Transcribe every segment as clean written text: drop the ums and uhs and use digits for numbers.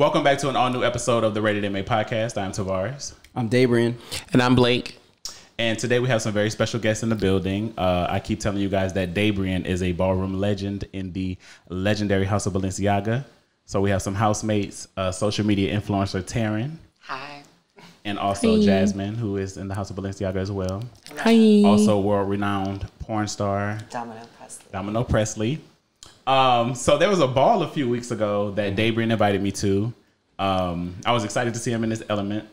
Welcome back to an all-new episode of the Ratedmapodcast. I'm Tavarus. I'm Dabrian. And I'm Blake. And today we have some very special guests in the building. I keep telling you guys that Dabrian is a ballroom legend in the Legendary House of Balenciaga. So we have some housemates, social media influencer Taryn. Hi. And also Jasmine, who is in the House of Balenciaga as well. Hi. Also world-renowned porn star Domino Presley. So there was a ball a few weeks ago that Dabrian invited me to. I was excited to see him in his element.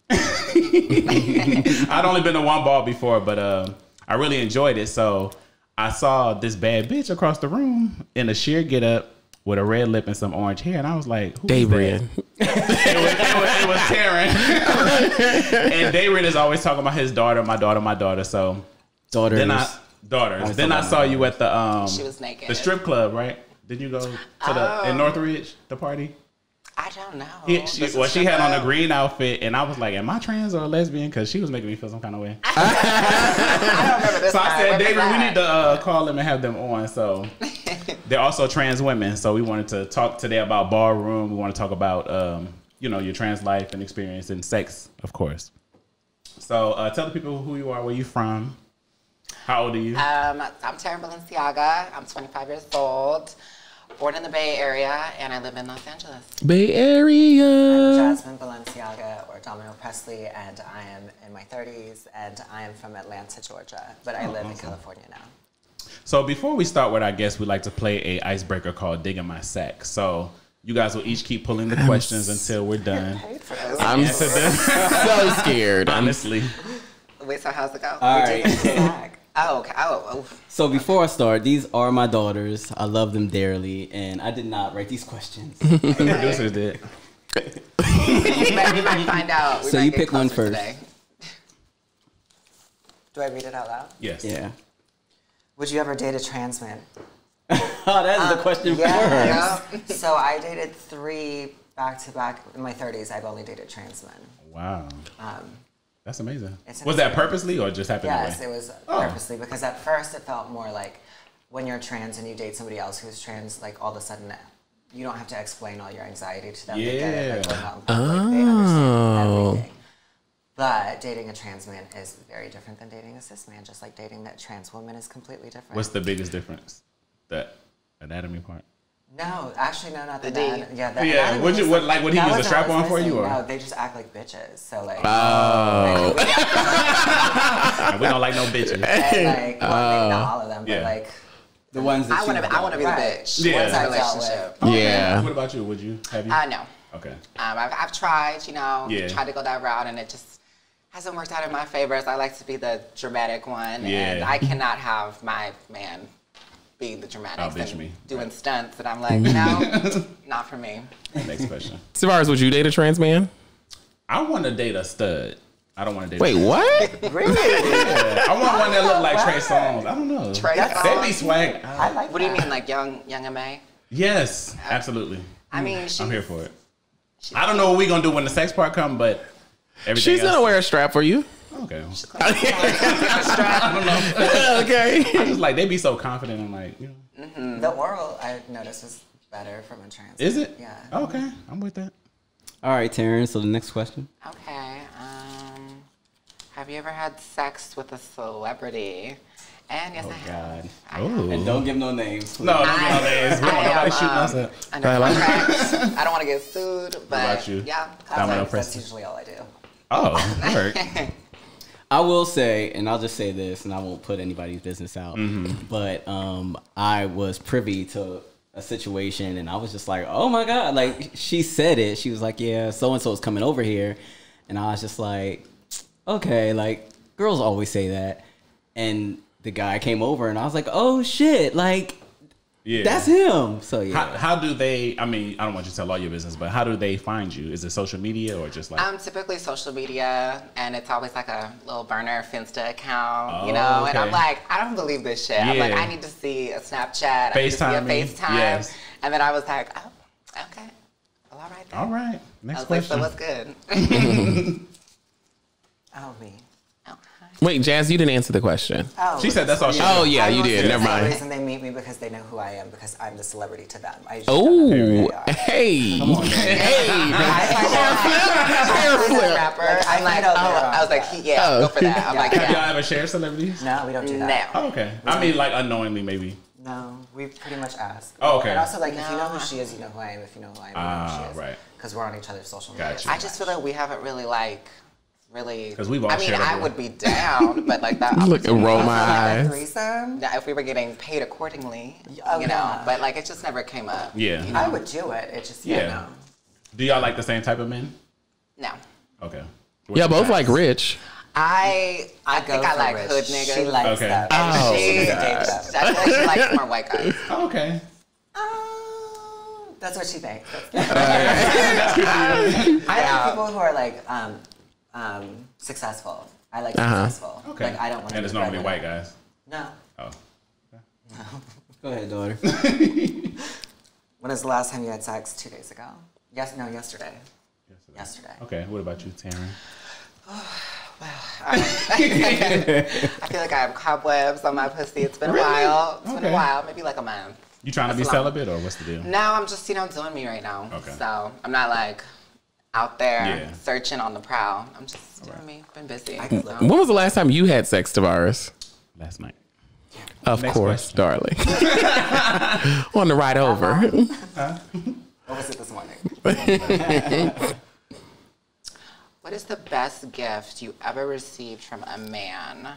I'd only been to one ball before, but I really enjoyed it. So I saw this bad bitch across the room in a sheer get-up with a red lip and some orange hair, and I was like, "Who is that?" it was Taryn. And Dabrian is always talking about his daughter, my daughter. So Daughters. Then I saw you at the She was naked. the strip club, right? Did you go to the in Northridge, the party? I don't know. She had on a green outfit, and I was like, "Am I trans or a lesbian?" Because she was making me feel some kind of way. I don't remember this. So I said, "David, we need to call them and have them on." So they're also trans women. So we wanted to talk today about ballroom. We want to talk about your trans life and experience and sex, of course. So tell the people who you are, where you from, how old are you? I'm Taryn Balenciaga. I'm 25 years old. Born in the Bay Area, and I live in Los Angeles. Bay Area. I'm Jasmine Balenciaga, or Domino Presley, and I am in my 30s, and I am from Atlanta, Georgia, but I live in California now. So before we start with our guests, we like to play a icebreaker called Digging My Sack. So you guys will each keep pulling the questions until we're done. I'm so scared. Honestly. Wait, so how's it go? All right. Oh, okay. Oh. So before I start, these are my daughters. I love them dearly, and I did not write these questions. The producers did. You might find out. So you pick one first. Today. Do I read it out loud? Yes. Yeah. Would you ever date a trans man? Oh, that's the question for her. Yeah. So I dated 3 back-to-back in my 30s. I've only dated trans men. Wow. That's amazing. It's Was that purposely or just happened that way? Yes, it was purposely, because at first it felt more like when you're trans and you date somebody else who's trans, like all of a sudden you don't have to explain all your anxiety to them. Yeah. They get it, like, going out in public, they understand everything. But dating a trans man is very different than dating a cis man, just like dating that trans woman is completely different. What's the biggest difference? The anatomy part? No, actually, no, not the D. Yeah, would he use a strap on for you? Or? No, they just act like bitches. So like, And we don't like no bitches. and like, well, maybe not all of them, but like The ones that I want to be the Right. bitch. Yeah. Once I relationship. Yeah. What about you? Would you? Have you? No. Okay. I've tried, Yeah. tried to go that route, and it just hasn't worked out in my favor. I like to be the dramatic one, and I cannot have my man be the dramatic and doing stunts, and I'm like, no, not for me. Next question. Tavarus, would you date a trans man? I want to date a stud. I don't want to date. Wait, what? Really? Yeah, I want one that look like Trey Songz. I don't know. They be swag. I like What do you mean, like young M.A.? Yes, absolutely. I mean, I'm here for it. I don't know what we gonna do when the sex part come, but everything She's gonna wear a strap for you. Okay. I don't know. Okay. I just like they be so confident and like The oral I noticed was better from a trans. Is it? Yeah. Okay, I'm with that. All right, Taryn. So the next question. Okay. Have you ever had sex with a celebrity? And yes, I have. Oh. And don't give no names. Please. No, don't give no names. We don't want nobody shooting us up. Under contract. I don't want to get sued, but about you? yeah. That's usually all I do. Oh, work. I will say, and I'll just say this, and I won't put anybody's business out, but I was privy to a situation, and I was just like, oh my God. Like, she said it. She was like, yeah, so-and-so is coming over here. And I was just like, okay, like, girls always say that. And the guy came over, and I was like, oh shit, like, yeah, that's him. So yeah. How do they? I mean, I don't want you to tell all your business, but how do they find you? Is it social media or just like? Typically social media, and it's always like a little burner Finsta account, Oh, And okay. I'm like, I don't believe this shit. I'm like, Yeah. I need to see a Snapchat, FaceTime I need to see a FaceTime, yes. and then I was like, oh, okay, well, all right then. All right, I next was like, question. so what's good? Oh, me. Wait, Jazz, you didn't answer the question. Oh, She said that's all she did. Oh, yeah, you did. Never The mind. reason they meet me because they know who I am because I'm the celebrity to them. I Oh, hey. Hair flip. Rapper. I'm like, I was like, go for that. I'm like, Have y'all ever shared celebrities? No, we don't do that. Oh, okay. I mean, like unknowingly, maybe. No, we pretty much ask. Oh, okay. And also, like, if you know who she is, you know who I am. If you know who I am, you know who she is. Right. Because we're on each other's social media. Gotcha. I just feel like we haven't really. Because we've all I mean, shared I would be down, but like that. Look and roll my eyes. Threesome? Yeah, if we were getting paid accordingly, Oh, you know. yeah. But like, it just never came up. Yeah. You know? I would do it. It just, Yeah. Do y'all like the same type of men? No. Okay. Yeah, both like rich. I think I like rich. hood niggas. She likes Okay. that. Oh. She, I feel like she likes more white guys. Oh, okay. That's what she thinks. I like people who are like successful. I like successful. Okay. Like I don't want to. And it's normally white guys. No. Oh. Go ahead, daughter. When was the last time you had sex? 2 days ago. Yes. No. Yesterday. Yesterday. Okay. What about you, Taryn? I feel like I have cobwebs on my pussy. It's been a while. It's been a while. Maybe like a month. You trying to be celibate or what's the deal? No, I'm just, doing me right now. Okay. So I'm not like out there searching on the prowl. I'm just doing me. Been busy. When was the last time you had sex, Tavares? Last night. Of Next course, darling. On the ride over. What was it this morning? What is the best gift you ever received from a man?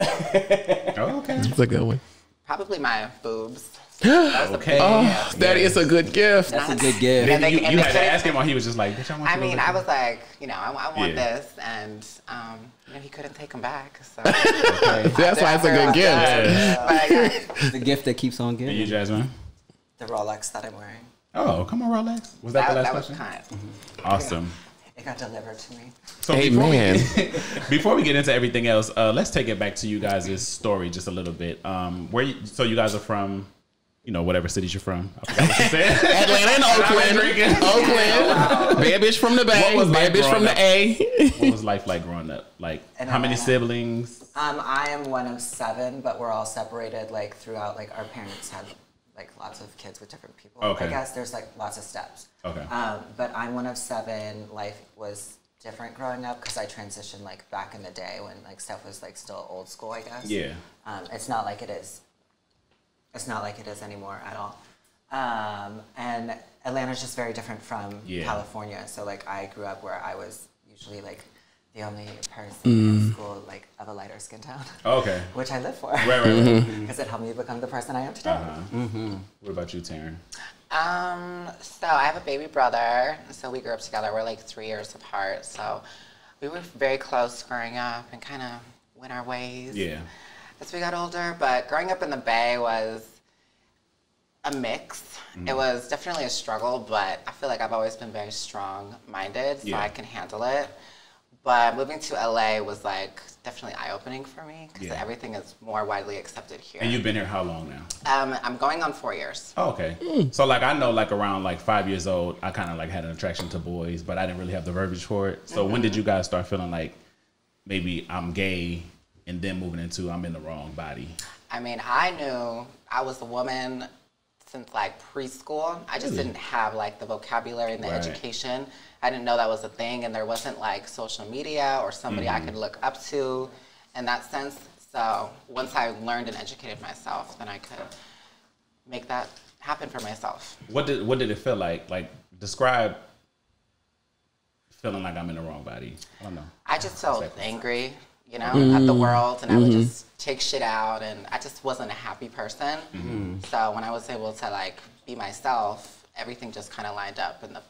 Oh, okay. That's a good one. Probably my boobs. Okay. Oh, that is a good gift. That's a good gift. And And you they had to couldn't- ask him while he was just like, bitch, I want you I to mean, look I at was like, I want Yeah. this, and he couldn't take them back. So That's why it's a good gift. Yeah. The gift that keeps on And giving. you, Jasmine? The Rolex that I'm wearing. Oh, come on, Rolex. Was that the last that was question? kind. Awesome. It got delivered to me. So Amen. before we get into everything else, let's take it back to you guys' story just a little bit. So you guys are from, whatever cities you're from. I forgot what you said. Atlanta and Oakland. Oakland. Bad bitch from the Bay. What was Bad life bitch from growing the A. What was life like growing up? Like, In how many Atlanta. siblings? I am one of 7, but we're all separated like throughout. Like our parents had like lots of kids with different people. Okay. I guess there's like lots of steps. Okay. But I'm one of 7. Life was different growing up because I transitioned like back in the day when like stuff was like still old school, I guess. Yeah. It's not like it is. It's not like it is anymore at all. And Atlanta's just very different from California. So like I grew up where I was usually like the only person in school like of a lighter skin tone. Okay. Which I live for. Right. Because it helped me become the person I am today. What about you, Taryn? So I have a baby brother. So we grew up together. We're like 3 years apart. So we were very close growing up and kind of went our ways. Yeah. As we got older. But growing up in the Bay was a mix. It was definitely a struggle, but I feel like I've always been very strong-minded, so I can handle it. But moving to LA was like definitely eye-opening for me because everything is more widely accepted here. And you've been here how long now? I'm going on 4 years. Oh, okay. So like I know like around like 5 years old, I kind of like had an attraction to boys, but I didn't really have the verbiage for it. So when did you guys start feeling like maybe I'm gay and then moving into I'm in the wrong body? I mean, I knew I was a woman since like preschool. I just didn't have like the vocabulary and the education. I didn't know that was a thing, and there wasn't like social media or somebody I could look up to in that sense. So once I learned and educated myself, then I could make that happen for myself. What did it feel like? Like describe feeling like I'm in the wrong body. I don't know. I just felt angry, at the world, and I would just take shit out, and I just wasn't a happy person. So when I was able to like be myself, everything just kind of lined up and the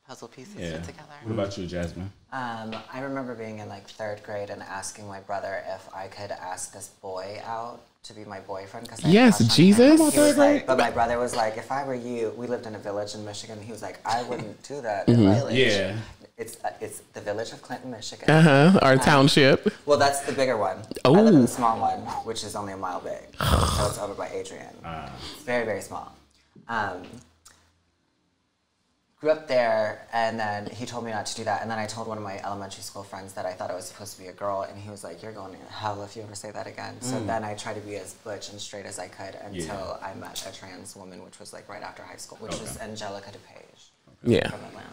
puzzle pieces fit together. What about you, Jasmine? I remember being in like 3rd grade and asking my brother if I could ask this boy out to be my boyfriend. Cause Yes, Jesus. He was like, but my brother was like, if I were you, we lived in a village in Michigan. He was like, I wouldn't do that. In a village. Yeah. It's the village of Clinton, Michigan. Our township. Well, that's the bigger one. Oh. I live in the small one, which is only a mile big. So it's over by Adrian. It's very, very small. grew up there, and then he told me not to do that. And then I told one of my elementary school friends that I thought I was supposed to be a girl, and he was like, "You're going to hell if you ever say that again." So then I tried to be as butch and straight as I could until I met a trans woman, which was like right after high school, which was Angelica DePage from Atlanta.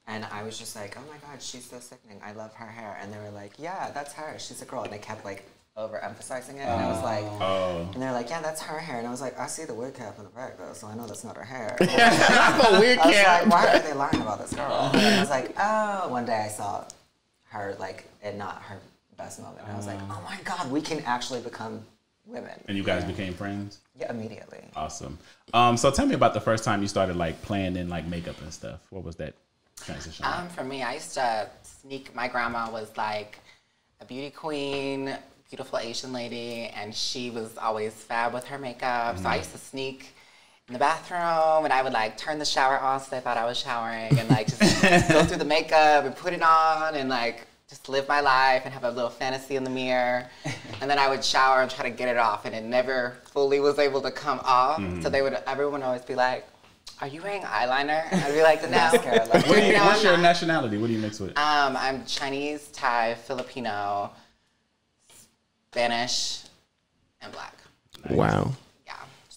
And I was just like, "Oh my God, she's so sickening. I love her hair." And they were like, "Yeah, that's her. She's a girl." And they kept like overemphasizing it, and I was like, and they're like, "Yeah, that's her hair," and I was like, "I see the wig cap in the back though, so I know that's not her hair." That's a wig cap. Like, why are they lying about this girl? And I was like, oh. One day I saw her like in not her best moment, and I was like, oh my God, we can actually become women. And you guys became friends? Yeah, immediately. Awesome. So tell me about the first time you started like playing in like makeup and stuff. What was that transition? For me, I used to sneak. My grandma was like a beauty queen, beautiful Asian lady, and she was always fab with her makeup. So I used to sneak in the bathroom, and I would like turn the shower on so they thought I was showering, and like just go through the makeup and put it on, and like just live my life and have a little fantasy in the mirror. And then I would shower and try to get it off, and it never fully was able to come off. So everyone would always be like, "Are you wearing eyeliner?" I'd be like, "No." What's your nationality? What do you mix with? I'm Chinese, Thai, Filipino, Spanish, and Black. Nice. Wow. Yeah.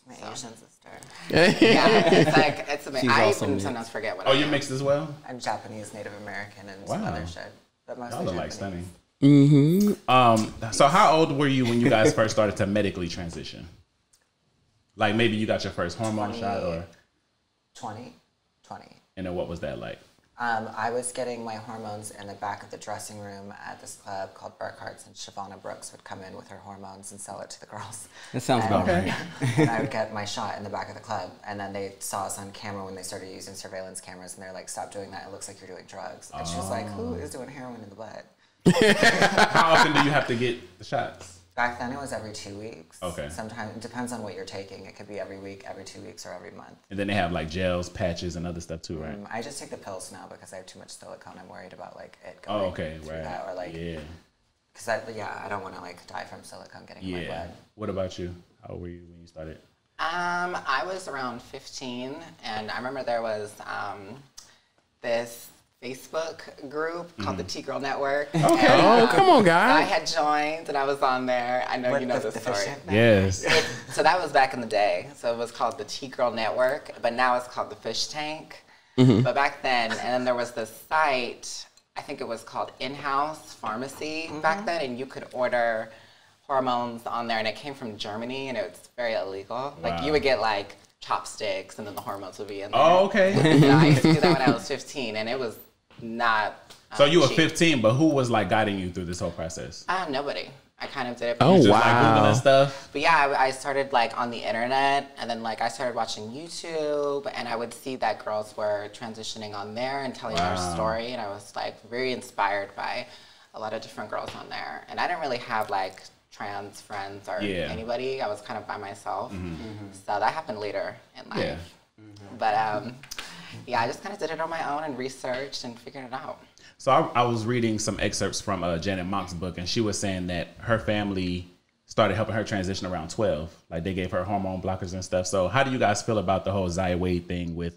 My Asian sister. Yeah, it's like, it's amazing. I even sometimes forget what I am. You're mixed as well? I'm Japanese, Native American, and some other shit. But mostly Y'all look like Japanese. stunning. So how old were you when you guys first started to medically transition? Like maybe you got your first hormone shot or? 20. And then what was that like? I was getting my hormones in the back of the dressing room at this club called Burkhart's, and Shavonna Brooks would come in with her hormones and sell it to the girls. That sounds about right. And I would get my shot in the back of the club, and then they saw us on camera when they started using surveillance cameras, and they're like, "Stop doing that, it looks like you're doing drugs." And she was like, "Who is doing heroin in the butt?" How often do you have to get the shots? Back then it was every 2 weeks. Okay. Sometimes, it depends on what you're taking. It could be every week, every 2 weeks, or every month. And then they have like gels, patches, and other stuff too, right? I just take the pills now because I have too much silicone. I'm worried about like it going through that, or like, because I don't want to like die from silicone getting in my blood. What about you? How old were you when you started? I was around 15, and I remember there was this Facebook group called the T-Girl Network. Okay. Oh, come on, guys. I had joined, and I was on there. I know you know the story. Yes. So that was back in the day. So it was called the T-Girl Network, but now it's called the Fish Tank. But back then, and then there was this site, I think it was called In-House Pharmacy back then, and you could order hormones on there, and it came from Germany, and it was very illegal. Wow. Like you would get like chopsticks, and then the hormones would be in there. Oh, okay. So I used to do that when I was 15, and it was not so you were cheap. 15, but who was like guiding you through this whole process? Nobody. I kind of did it. Oh, just, wow. Like Googling stuff? But yeah, I started like on the internet, and then like I started watching YouTube, and I would see that girls were transitioning on there and telling their story, and I was like very inspired by a lot of different girls on there. And I didn't really have like trans friends or anybody. I was kind of by myself. So that happened later in life. But I just kind of did it on my own and researched and figured it out. So I was reading some excerpts from Janet Mock's book, and she was saying that her family started helping her transition around 12. Like they gave her hormone blockers and stuff. So how do you guys feel about the whole Zaya Wade thing with?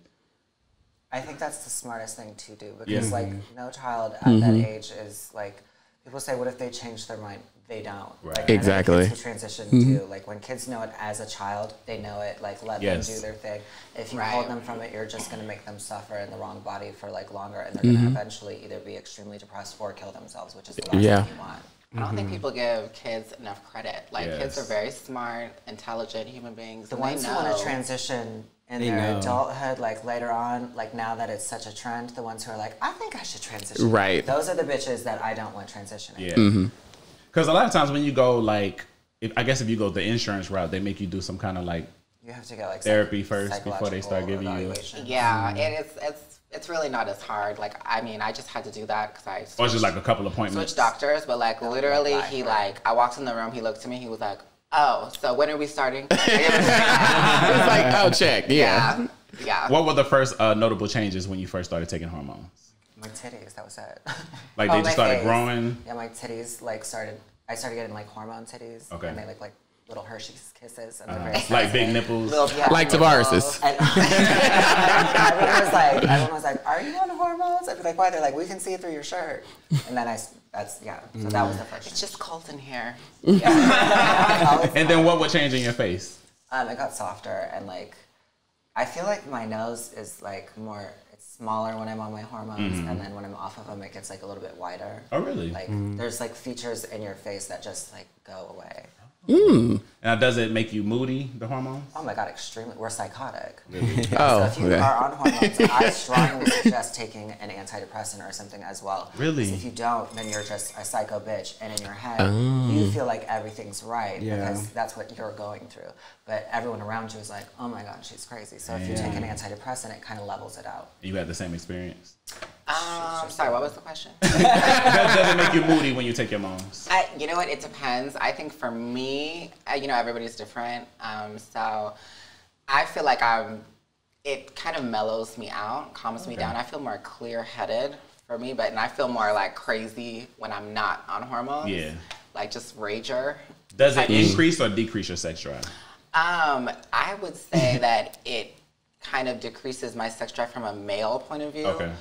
I think that's the smartest thing to do, because like no child at that age is like, people say, what if they change their mind? They don't. Right. Like, exactly. Kids transition too. Like when kids know it as a child, they know it. Like let them do their thing. If you hold them from it, you're just gonna make them suffer in the wrong body for like longer, and they're gonna eventually either be extremely depressed or kill themselves, which is the last thing you want. I don't think people give kids enough credit. Like kids are very smart, intelligent human beings. The ones who want to transition in their adulthood, like later on, like now that it's such a trend, the ones who are like, I think I should transition. Right. Those are the bitches that I don't want transitioning. Yeah. Because a lot of times when you go like, if you go the insurance route, they make you do some kind of like you have to get like therapy first before they start giving you. Yeah, it's really not as hard. Like I mean, I just had to do that because I switched, just like a couple appointments. Switched doctors, but like literally, I walked in the room, he looked at me, he was like, "Oh, so when are we starting?" It's like, "Oh, check." Yeah. What were the first notable changes when you first started taking hormones? My titties, that was it. Like they just started growing? Yeah, my titties like I started getting like hormone titties. Okay. And they look like little Hershey's Kisses. And they're very like big nipples. Like Tavarus's. Everyone was like, are you on hormones? I'd be like, why? They're like, we can see it through your shirt. And then so that was the first. It's just cold in here. Yeah. And then what would change in your face? It got softer, and like, I feel like my nose is like it's smaller when I'm on my hormones, and then when I'm off of them, it gets like a little bit wider. Oh, really? Like, there's like features in your face that just like go away. Now, does it make you moody, the hormones? Oh my God, extremely. We're psychotic. Really? So if you are on hormones, I strongly suggest taking an antidepressant or something as well. Really? Because if you don't, then you're just a psycho bitch, and in your head, you feel like everything's right because that's what you're going through. But everyone around you is like, oh my God, she's crazy. So if you take an antidepressant, it kind of levels it out. You had the same experience? Sorry, what was the question? Does it make you moody when you take your moms? You know what? It depends. I think for me, everybody's different. So I feel like it kind of mellows me out, calms me down. I feel more clear-headed for me, and I feel more like crazy when I'm not on hormones. Yeah. Like just rager. Does it increase or decrease your sex drive? I would say that it kind of decreases my sex drive from a male point of view. Okay.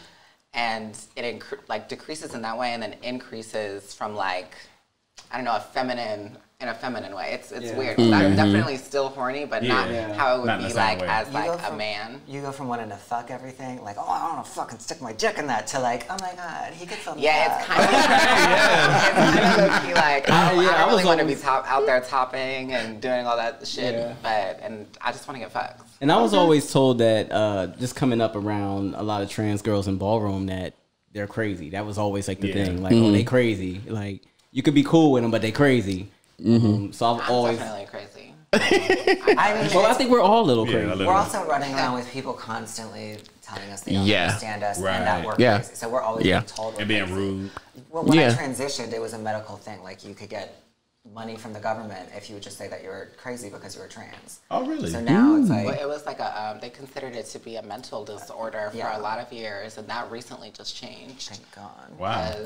And it decreases in that way, and then increases from like, I don't know, in a feminine way. It's weird. I'm definitely still horny, but not how it would be like as like a man. You go from wanting to fuck everything, like, oh, I want to fucking stick my dick in that, to like, oh my God, he could film it's kind of it's kind of like, I don't really want to be out there topping and doing all that shit, and I just want to get fucked. And I was always told that just coming up around a lot of trans girls in ballroom that they're crazy. That was always like the thing, like, oh, they crazy. Like, you could be cool with them, but they crazy. So I've always definitely crazy. I think we're all a little crazy. We're also running around with people constantly telling us they don't understand us and that we're crazy. So we're always being told and being rude. Well, when I transitioned, it was a medical thing. Like, you could get money from the government if you would just say that you were crazy because you were trans. Oh, really? So now it's like... Well, it was like they considered it to be a mental disorder for a lot of years, and that recently just changed. Thank God. Wow.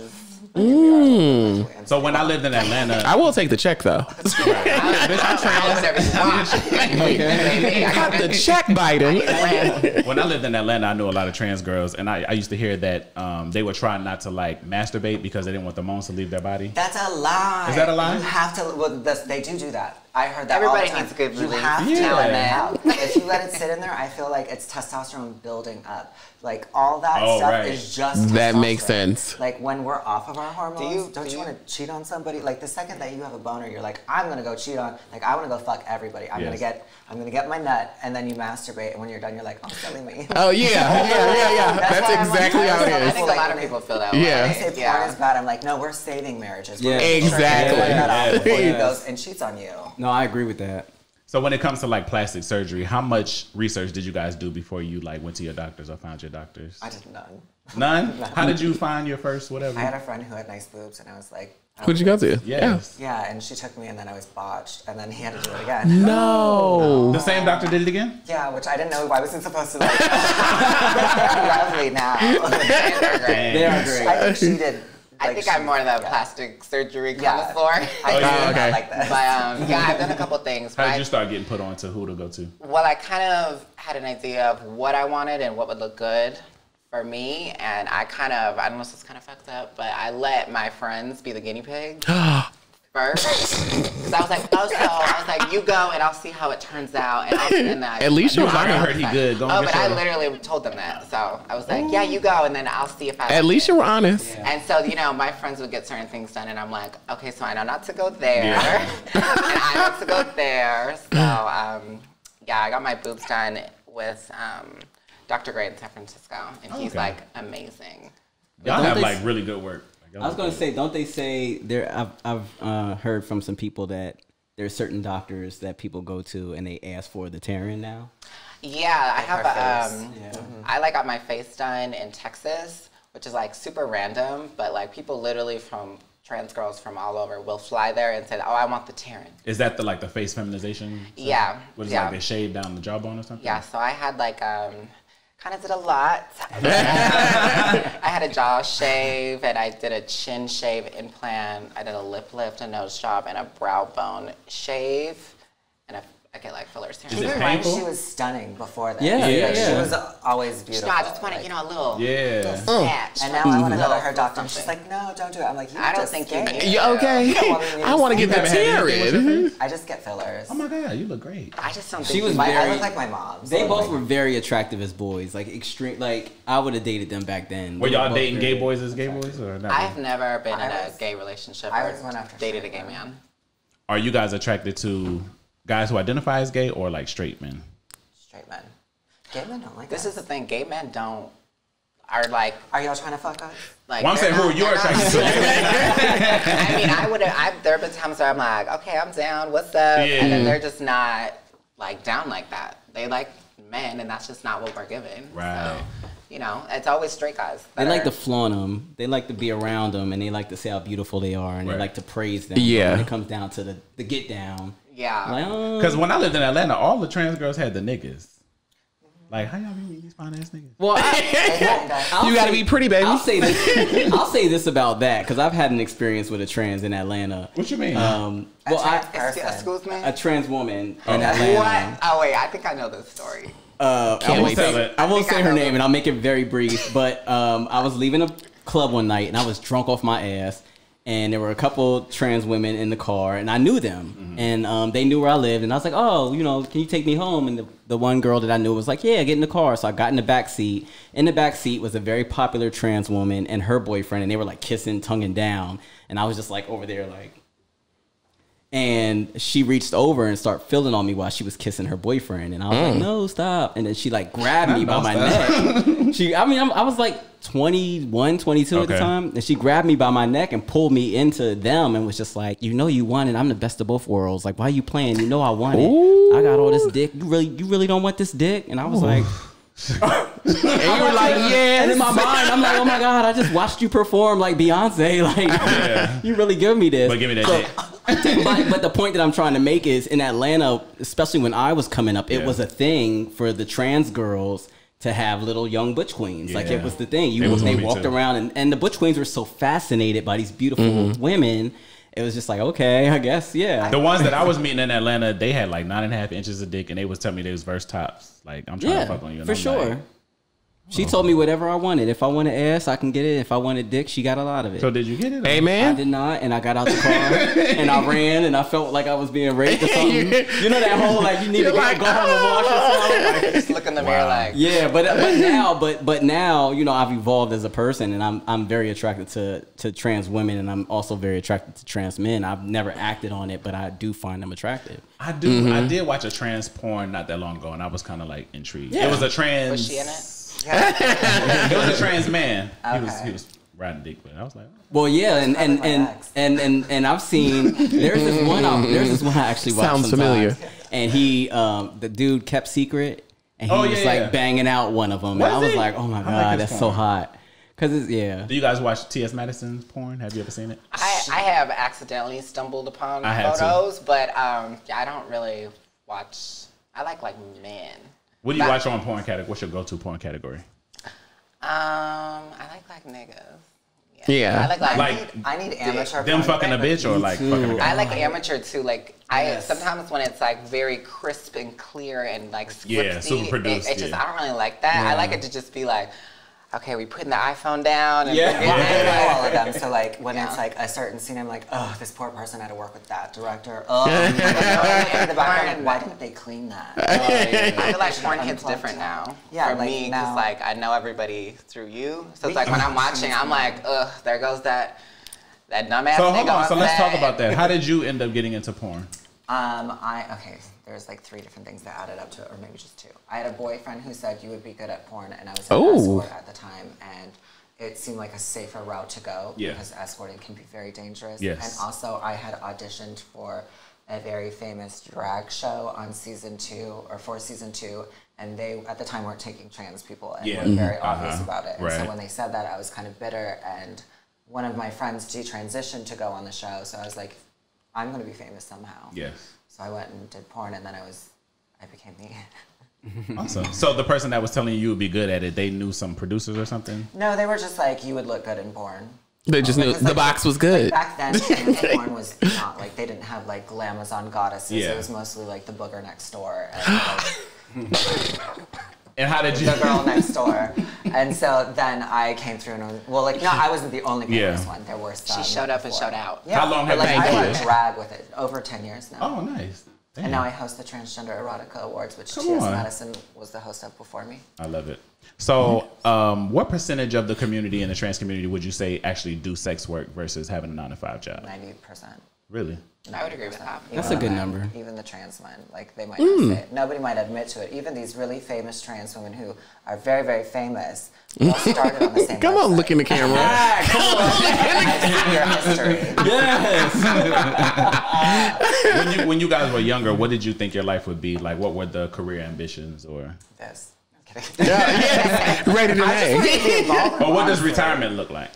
So when I lived in Atlanta... I will take the check, though. Bitch, I'm trans. Got the check, Biden. When I lived in Atlanta, I knew a lot of trans girls, and I used to hear that they were trying not to, like, masturbate because they didn't want the moans to leave their body. That's a lie. Is that a lie? You have to. Well, they do that. I heard that. Everybody all the time. needs a good release. You have to let it out. If you let it sit in there, I feel like it's testosterone building up. Like, all that stuff is just testosterone. That makes sense. Like, when we're off of our hormones, don't you want to cheat on somebody? Like, the second that you have a boner, you're like, I'm gonna go cheat on. Like, I want to go fuck everybody. I'm gonna get my nut, and then you masturbate, and when you're done, you're like, oh, silly me. Oh yeah. That's exactly how it is. I think a lot of people feel that way. Yeah. When they say porn is bad, I'm like, no, we're saving marriages. Yeah, exactly. Before he goes and cheats on you. No, I agree with that. So when it comes to like plastic surgery, how much research did you guys do before you like went to your doctors or found your doctors? I did none. None? How did you find your first whatever? I had a friend who had nice boobs, and I was like, who'd you go to? Yes. Yeah, and she took me, and then I was botched, and then he had to do it again. No. The same doctor did it again? Yeah, which I didn't know. I wasn't supposed to like. They're lovely now. They are great. I think she did. I think I'm more the plastic surgery connoisseur. I like that. But I've done a couple things. How did you start getting put on to who to go to? Well, I kind of had an idea of what I wanted and what would look good for me, and I don't know if it's kind of fucked up, but I let my friends be the guinea pigs first. Because I was like, you go and I'll see how it turns out. And At least you're honest. I heard he good. But I literally told them that. So I was like, yeah, you go, and then I'll see if I. At least you were honest. Yeah. And so, my friends would get certain things done, and I'm like, okay, so I know not to go there, and I know to go there. So, I got my boobs done with Dr. Gray in San Francisco, and he's like amazing. Y'all have like really good work. I was going to say, don't they say there? I've heard from some people that there are certain doctors that people go to and they ask for the Taryn now. Yeah, I have. I got my face done in Texas, which is like super random, but like people literally from trans girls from all over will fly there and say, "Oh, I want the Taryn." Is that the face feminization? Yeah. What is it, like they shave down the jawbone or something? Yeah. So I had like Kind of did a lot. I had a jaw shave, and I did a chin shave implant. I did a lip lift, a nose job, and a brow bone shave. And I get like fillers here. Keep in mind she was stunning before that. Yeah. She was always beautiful. No, I just wanted, a little snatch. And now I want to go to her doctor, and she's like, no, don't do it. I'm like, I don't think you need You okay? I want to get the Taryn. I just get fillers. Oh my God, you look great. I just don't think She was I look like my mom. They both were very attractive as boys, like extreme. Like I would have dated them back then. Were y'all dating gay boys as gay boys or not? I've never been in a gay relationship I or was one after dated a gay man. Are you guys attracted to guys who identify as gay or like straight men? Straight men. Gay men don't like This us. is the thing. Gay men are like. Are y'all trying to fuck us? Like, Well, I'm saying, who are you attracted to? I mean, there have been times where I'm like, okay, I'm down. What's up? Yeah. And then they're just not like down like that. They like men, and that's just not what we're given. Right. So, it's always straight guys. They like to flaunt them. They like to be around them, and they like to say how beautiful they are, and they like to praise them. Yeah. When it comes down to the get down. Yeah. Like, Because when I lived in Atlanta, all the trans girls had the niggas. Like, how y'all meet these fine ass niggas? well, You got to be pretty, baby. I'll say this. I'll say this about that because I've had an experience with a trans in Atlanta. What you mean? Well, Excuse me? a trans woman in Okay. Atlanta. What? Oh, wait. I think I know this story. Can't wait to it. I won't I say think I her know name, them. and I'll make it very brief. But I was leaving a club one night, and I was drunk off my ass. And there were a couple trans women in the car, and I knew them. And they knew where I lived. And I was like, oh, can you take me home? And the one girl that I knew was like, yeah, get in the car. So I got in the back seat. In the back seat was a very popular trans woman and her boyfriend. And they were like kissing, tonguing down. And I was just like over there like. And she reached over and started feeling on me while she was kissing her boyfriend. And I was like, no, stop. And then she like grabbed me by my neck. I was like 21, 22 at the time. And she grabbed me by my neck and pulled me into them and was just like, you won it. I'm the best of both worlds. Like, why are you playing? You know I won it. I got all this dick. You really don't want this dick? And I was like... And you were like, yes. And in my mind, I'm like, oh my God, I just watched you perform like Beyonce. Like, you really give me this. But give me that dick. But the point that I'm trying to make is in Atlanta, especially when I was coming up, it was a thing for the trans girls to have little young butch queens. Like it was the thing. They walked around and the butch queens were so fascinated by these beautiful women. It was just like, okay, I guess, yeah. The ones that I was meeting in Atlanta, they had like 9.5 inches of dick, and they was telling me they was verse tops. Like, I'm trying to fuck on you. And for I'm sure. like, She told me whatever I wanted. If I wanted ass, I can get it. If I wanted dick, she got a lot of it. So did you get it? Amen. I did not, and I got out the car and I ran, and I felt like I was being raped or something. You know that whole like you need to go home and wash yourself. Like, Just look in the mirror like. yeah, but now I've evolved as a person, and I'm very attracted to trans women, and I'm also very attracted to trans men. I've never acted on it, but I do find them attractive. I do. I did watch a trans porn not that long ago, and I was kind of like intrigued. Yeah. It was a trans. Was she in it? It was a trans man. Okay. He was riding dick, but I was like, well, yeah, and I've seen there's this one I actually watched. Sounds familiar. And he the dude kept secret, and he was like banging out one of them, and I was like, oh my God, that's so hot. Cause it's Do you guys watch T.S. Madison's porn? Have you ever seen it? I have accidentally stumbled upon photos, but I don't really watch. I like men. What do you watch on porn category? What's your go-to porn category? I like niggas. Yeah. I need amateur. Them fucking a bitch or like fucking a guy? I like amateur too. Like sometimes when it's like very crisp and clear and like scripty, super produced. It just I don't really like that. I like it to just be like, okay, we putting the iPhone down. And I know all of them. So like when it's like a certain scene, I'm like, oh, this poor person had to work with that director. Oh, in the background, why didn't they clean that? I feel like porn hits different now. Yeah, for me, because like I know everybody through you. So it's like when I'm watching, I'm like, ugh, there goes that dumbass. So hold on. So let's talk about that. How did you end up getting into porn? There's like 3 different things that added up to it, or maybe just 2. I had a boyfriend who said you would be good at porn, and I was an escort at the time, and it seemed like a safer route to go because escorting can be very dangerous. Yes. And also, I had auditioned for a very famous drag show on season 2 or for season 2, and they at the time weren't taking trans people and were very obvious about it. And so when they said that, I was kind of bitter. And one of my friends detransitioned to go on the show, so I was like, I'm going to be famous somehow. Yes. So I went and did porn, and then I became me. Awesome. So the person that was telling you would be good at it, they knew some producers or something? No, they were just like, you would look good in porn. They just knew the box was good. Like back then, porn was not like, they didn't have like glamazon goddesses. Yeah. It was mostly like the booger next door. And, like, and how did you? The girl next door. And so then I came through and, well, like, no, I wasn't the only famous one. There were some. She showed up and showed out. Yeah. How long have you been doing it? I drag with it. Over 10 years now. Oh, nice. Damn. And now I host the Transgender Erotica Awards, which T.S. Madison was the host of before me. I love it. So, what percentage of the community and the trans community would you say actually do sex work versus having a 9-to-5 job? 90%. Really? I would agree with that. That's a good number. Even the trans men, like they might not say it. Nobody might admit to it. Even these really famous trans women who are very, very famous, all started on the same Come website. on, look in the camera. Come on, your history. Yes. When you guys were younger, what did you think your life would be like? What were the career ambitions or? This. I'm kidding. Yeah. Ready to make. But what does retirement look like?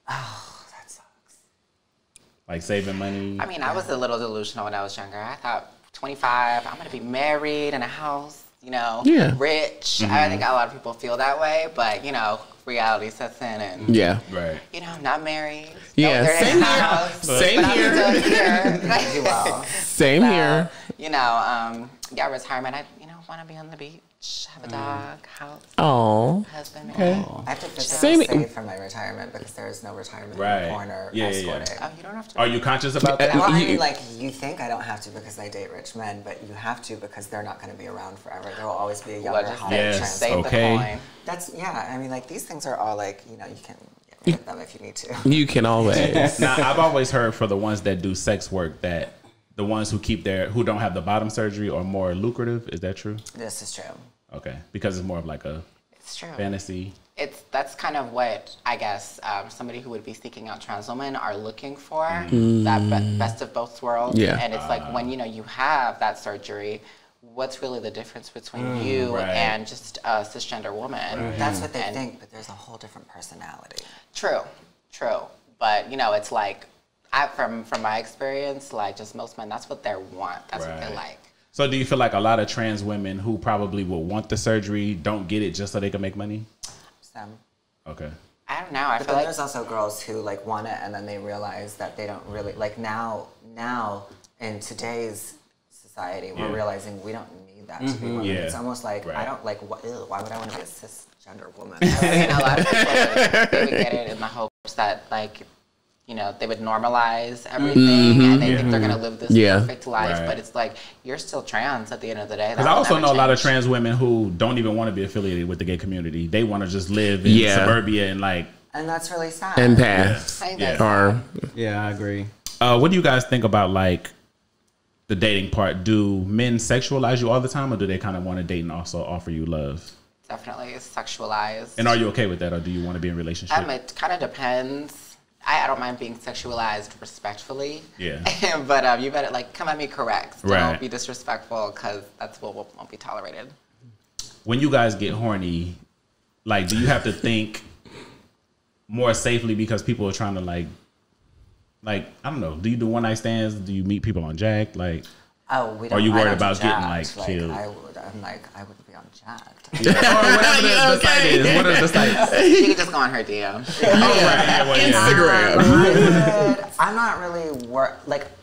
Oh, that sucks. Like saving money? I mean, I was a little delusional when I was younger. I thought 25, I'm gonna be married in a house, you know, rich. I think a lot of people feel that way, but you know, reality sets in and right. You know, I'm not married. Yeah, same here. Same here. You know, retirement. I want to be on the beach, have a dog, house, husband. Okay. I have to save for my retirement because there is no retirement in porn or escorting. Oh, you don't have to. Are you conscious about that? Well, I mean, like, you think I don't have to because I date rich men, but you have to because they're not going to be around forever. There will always be a younger, hot trans. Save the coin. That's, I mean, like, these things are all like, you know, you can get rid of them if you need to. You can always. Now, I've always heard for the ones that do sex work that the ones who who don't have the bottom surgery are more lucrative. Is that true? This is true. Okay, because it's more of like a fantasy. That's kind of what I guess somebody who would be seeking out trans women are looking for, that best of both worlds. Yeah. And it's like when you have that surgery, what's really the difference between you and just a cisgender woman? That's what they think, but there's a whole different personality. True. But it's like from my experience, like just most men, that's what they want. That's what they like. So do you feel like a lot of trans women who probably will want the surgery don't get it just so they can make money? Some. Okay. I don't know. I feel like there's also girls who like want it and then they realize that they don't really like now in today's society we're realizing we don't need that to be women. It's almost like I don't like why would I want to be a cisgender woman? I mean, a lot of people they would get it in the hopes that like they would normalize everything and they think they're going to live this perfect life. But it's like, you're still trans at the end of the day. Because I also know a lot of trans women who don't even want to be affiliated with the gay community. They want to just live in suburbia and like... And that's really sad. And pass. Yeah, I agree. What do you guys think about like the dating part? Do men sexualize you all the time or do they kind of want to date and also offer you love? Definitely sexualized. And are you okay with that or do you want to be in a relationship? It kind of depends. I don't mind being sexualized respectfully. Yeah. But you better come at me correct. Don't be disrespectful because that's what won't be tolerated. When you guys get horny, like, do you have to think more safely because people are trying to like I don't know. Do you do one night stands? Do you meet people on Jack? Like, we don't. Are you worried about getting killed? I would be on Jack. Or whatever the site is. What are the sites? She can just go on her DM. Instagram. I'm not really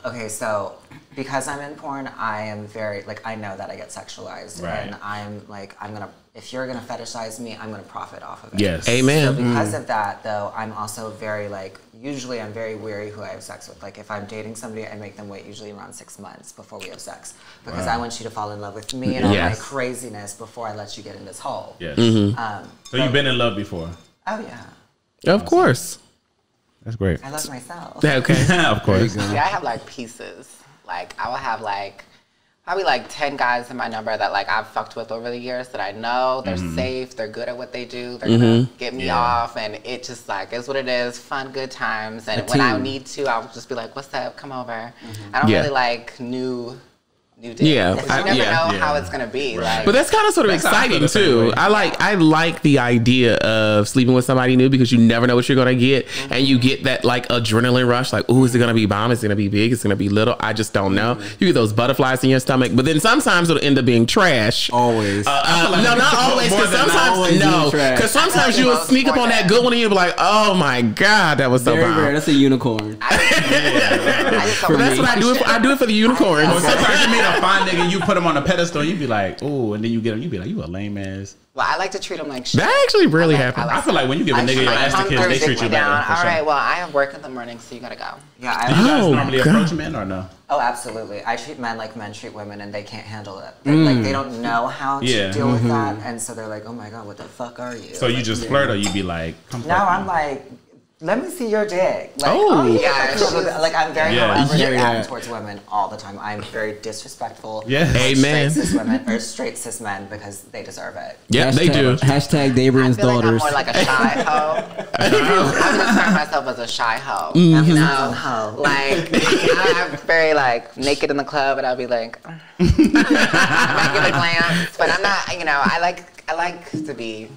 okay, so because I'm in porn, I am very I know that I get sexualized, and I'm gonna. If you're gonna fetishize me, I'm gonna profit off of it. Yes. Amen. So because of that, though, I'm also very usually I'm very wary who I have sex with. Like if I'm dating somebody, I make them wait usually around 6 months before we have sex because I want you to fall in love with me and all my craziness before I let you get in this hole. Yes. So you've been in love before? Oh yeah. Of course. That's great. I love myself. Okay. Of course. Yeah, I have pieces. I will have probably 10 guys in my number that I've fucked with over the years that I know they're safe, they're good at what they do, they're gonna get me off, and it just is what it is, fun, good times. And when I need to, I'll just be like, "What's up? Come over." I don't really like new you did. Yeah, you never know how it's gonna be. Like, but that's kind of sort of exciting too. I like the idea of sleeping with somebody new because you never know what you're gonna get, and you get that like adrenaline rush. Like, ooh, is it gonna be bomb? Is it gonna be big? Is it gonna be little? I just don't know. You get those butterflies in your stomach, but then sometimes it'll end up being trash. Always. No, not always. Because sometimes you will sneak up on that good one and you'll be like, oh my god, that was so bomb. Rare. That's a unicorn. That's what I do. I do it for the unicorn. Sometimes you meet a fine nigga, you put him on a pedestal, you be like, ooh, and then you get him, you be like, you a lame ass. Well, I like to treat them like shit. That actually really happens. I feel like when you give a nigga your ass to kiss, they treat you better. All right, well, I have work in the morning, so you gotta go. Yeah, do you guys normally approach men or no? Oh, absolutely. I treat men like men treat women, and they can't handle it. Like, they don't know how to deal with that, and so they're like, oh my god, what the fuck are you? So you just flirt, or you be like, come no, I'm like, let me see your dick. Like, oh yeah. Like, I'm very however towards women all the time. I'm very disrespectful. Yeah, amen. Straight cis women or straight cis men because they deserve it. Yeah, they do. Hashtag Dabrian's daughters. I'm more like a shy hoe. I would describe myself as a shy hoe. You know, like I'm very like naked in the club, and I'll be like, I might give a glance, but I'm not. You know, I like to be.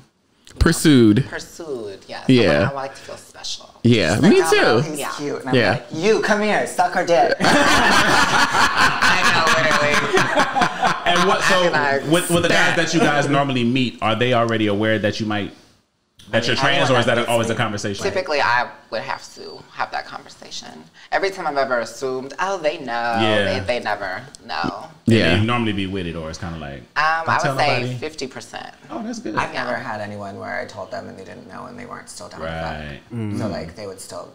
Pursued, yes. Yeah. I like to feel special. Yeah, like, me too. He's cute. And I'm like, you come here, suck her dick. I know, literally. And what? So with the guys that you guys normally meet, are they already aware that you might that you're trans, or is that always a conversation? Typically, I would have to have that conversation. Every time I've ever assumed, oh, they know. Yeah. They never know. Yeah. You normally be with it, or it's kind of like I would say 50%. Oh, that's good. I've never had anyone where I told them and they didn't know and they weren't still down with that. So like they would still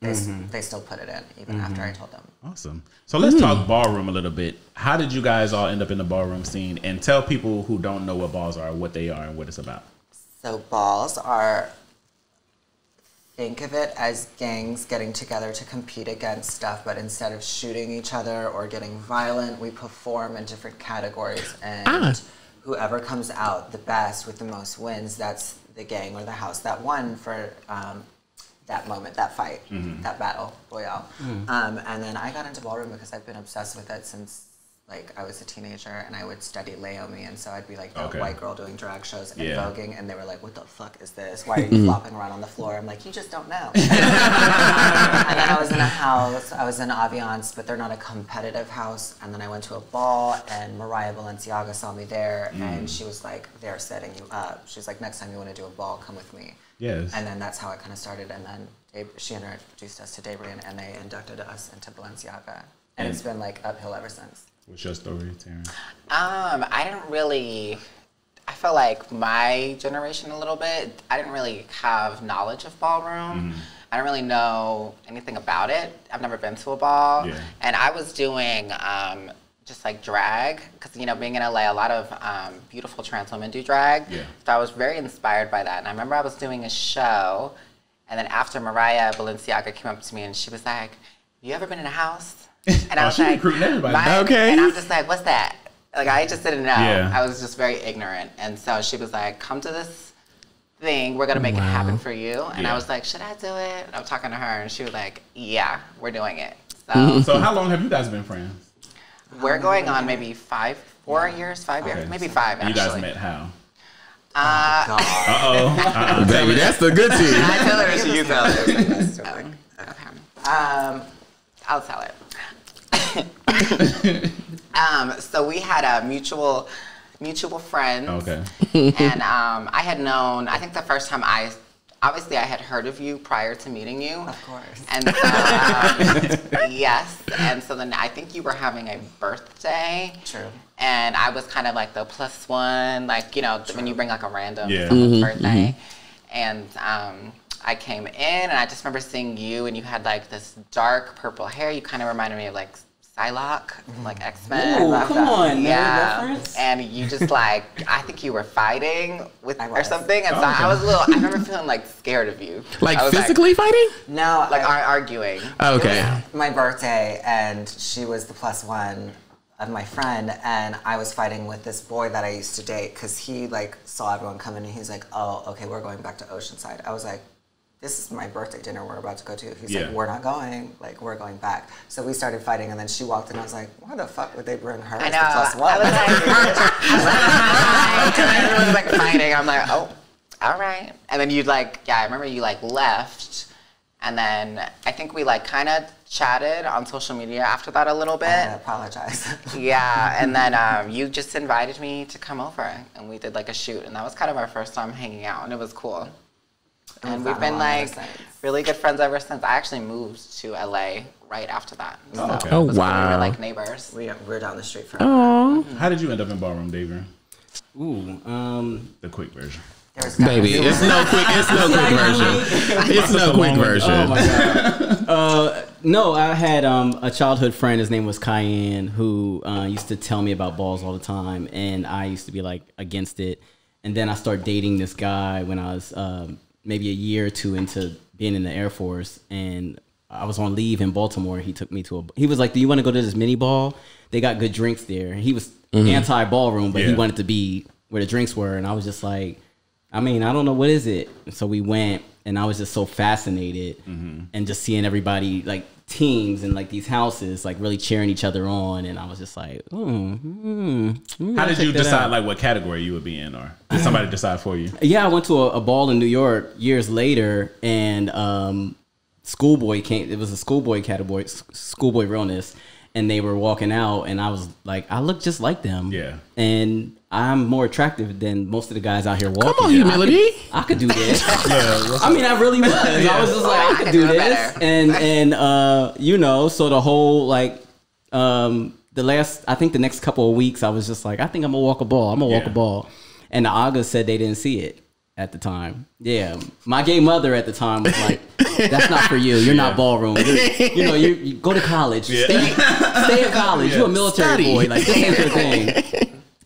they still put it in even after I told them. Awesome. So let's talk ballroom a little bit. How did you guys all end up in the ballroom scene? And tell people who don't know what balls are, what they are, and what it's about. So balls are, think of it as gangs getting together to compete against stuff, but instead of shooting each other or getting violent, we perform in different categories, and whoever comes out the best with the most wins, that's the gang or the house that won for that moment, that fight, that battle royale. And then I got into ballroom because I've been obsessed with it since like I was a teenager, and I would study Laomi, and so I'd be like the white girl doing drag shows and voguing, and they were like, what the fuck is this? Why are you flopping around on the floor? I'm like, you just don't know. And then I was in a house, I was in Aviance, but they're not a competitive house, and then I went to a ball, and Mariah Balenciaga saw me there, and she was like, they're setting you up. She's like, next time you want to do a ball, come with me. Yes. And then that's how it kind of started, and then she introduced us to Dabrian, and they inducted us into Balenciaga, and it's been like uphill ever since. What's your story, Taryn? I feel like my generation a little bit, I didn't really have knowledge of ballroom. I don't really know anything about it. I've never been to a ball. Yeah. And I was doing just like drag, because, you know, being in LA, a lot of beautiful trans women do drag. Yeah. So I was very inspired by that. And I remember I was doing a show, and then after Mariah Balenciaga came up to me and she was like, you ever been in a house? And I was like, okay. And I'm just like, what's that? Like, I just didn't know. Yeah. I was just very ignorant. And so she was like, come to this thing. We're going to make it happen for you. And I was like, should I do it? And I'm talking to her, and she was like, yeah, we're doing it. So how long have you guys been friends? We're going on maybe 4 years, 5 years, maybe 5, actually. You guys met how? Baby, that's the good tea. I tell her she tell it. Okay. I'll tell it. So we had a mutual friend. Okay. And I had known, I think the first time obviously I had heard of you prior to meeting you. Of course. And so, yes. And so then I think you were having a birthday. True. And I was kind of like the +1, like, you know, when you bring like a random someone's birthday. And I came in, and I just remember seeing you, and you had like this dark purple hair. You kind of reminded me of like Psylocke, like X-Men. Ooh, come on, yeah. Reference? And you just like, I think you were fighting with or something, and so I was a little. I remember feeling like scared of you. Like physically fighting? No, like arguing. Okay. It was my birthday, and she was the +1 of my friend, and I was fighting with this boy that I used to date because he like saw everyone come in, and he's like, oh, okay, we're going back to Oceanside. I was like, this is my birthday dinner we're about to go to. He's like, we're not going. Like, we're going back. So we started fighting, and then she walked in. I was like, why the fuck would they bring her as the plus one? I was like, and everyone's like fighting. I'm like, oh, all right. And then I remember you like left, and then I think we like kind of chatted on social media after that a little bit. I apologize. Yeah, and then you just invited me to come over, and we did like a shoot, and that was kind of our first time hanging out, and it was cool. And we've been like really good friends ever since. I actually moved to LA right after that. So wow. Cool. We were like neighbors. We're down the street from. Oh. How did you end up in Ballroom, David? The quick version. Baby, it's no quick version. It's no quick version. Oh my god. No, I had a childhood friend. His name was Cayenne, who used to tell me about balls all the time, and I used to be like against it. And then I started dating this guy when I was maybe a year or two into being in the Air Force, and I was on leave in Baltimore. He took me to he was like, do you want to go to this mini ball? They got good drinks there. He was anti-ballroom, but he wanted to be where the drinks were. And I was just like, I mean, I don't know, what is it? And so we went, and I was just so fascinated and just seeing everybody, like teams and like these houses, like really cheering each other on. And I was just like, how did you decide like what category you would be in, or did somebody decide for you? Yeah, I went to a ball in New York years later, and Schoolboy came. It was a Schoolboy category, Schoolboy Realness, and they were walking out, and I was like, I look just like them. Yeah. And I'm more attractive than most of the guys out here walking. Come on, humility. I could do this. I mean, I really was. I was just like, I could do this. And you know, so the whole like I think the next couple of weeks, I was just like, I think I'm gonna walk a ball. I'm gonna walk a ball. And the Agas said they didn't see it at the time. Yeah, my gay mother at the time was like, "That's not for you. You're not ballroom. You go to college. Stay in college. You're a military boy. Like, this ain't your thing."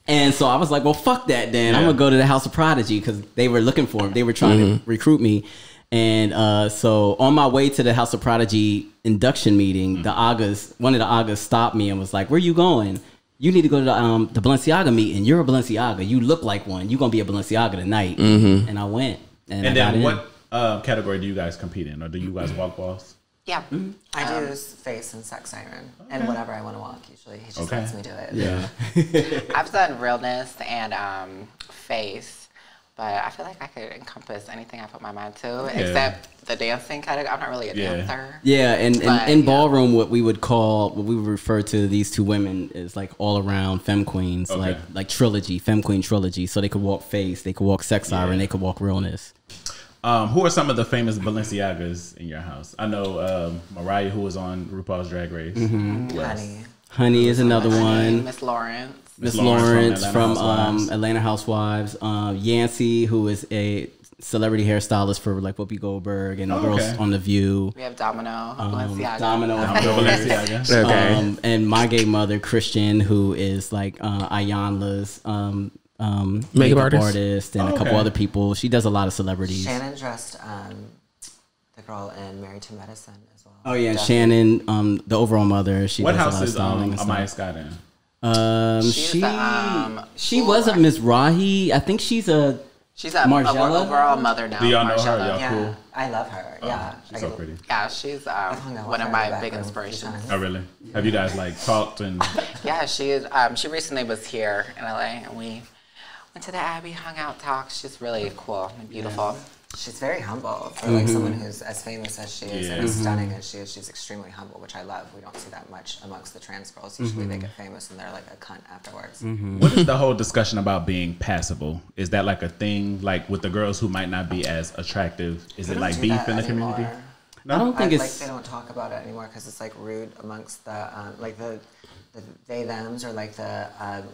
And so I was like, "Well, fuck that. Then I'm gonna go to the House of Prodigy," because they were looking for him. They were trying to recruit me. And so on my way to the House of Prodigy induction meeting, one of the Agas stopped me and was like, "Where you going? You need to go to the Balenciaga meeting. You're a Balenciaga. You look like one. You're going to be a Balenciaga tonight." And I went. And then what category do you guys compete in? Or do you guys walk balls? Yeah. I do face and sex siren. And whatever I want to walk, usually. He just lets me do it. Yeah. I've done realness and face. But I feel like I could encompass anything I put my mind to, except the dancing category. I'm not really a dancer. Yeah, and in ballroom, what we would refer to these two women is like all around femme queens, like trilogy, femme queen trilogy. So they could walk face, they could walk sex siren, they could walk realness. Who are some of the famous Balenciagas in your house? I know Mariah, who was on RuPaul's Drag Race. Honey is another one. Miss Lawrence from Atlanta Housewives. Yancey, who is a celebrity hairstylist for like Whoopi Goldberg and Girls on The View. We have Domino Balenciaga. Balenciaga. And my gay mother, Christian, who is like Ayanla's makeup artist and a couple other people. She does a lot of celebrities. Shannon dressed the girl in Married to Medicine as well. Oh yeah, and Shannon, the overall mother. She what does house a lot of is styling Amaya Scott in? She was a Miss Rahi. I think she's a Margella overall mother now. Do y'all know her? Y'all cool? I love her. Yeah, she's so pretty. Yeah, she's one of my big inspirations. Oh really? Have you guys like talked and? Yeah, she is. She recently was here in LA, and we went to the Abbey, hung out, talked. She's really cool and beautiful. Yeah. She's very humble for like someone who's as famous as she is and as stunning as she is. She's extremely humble, which I love. We don't see that much amongst the trans girls. Usually they get famous and they're like a cunt afterwards. What is the whole discussion about being passable? Is that like a thing, like with the girls who might not be as attractive? Is it like beef in the community? No, I don't think it's like they don't talk about it anymore because it's like rude amongst the like the they thems or like the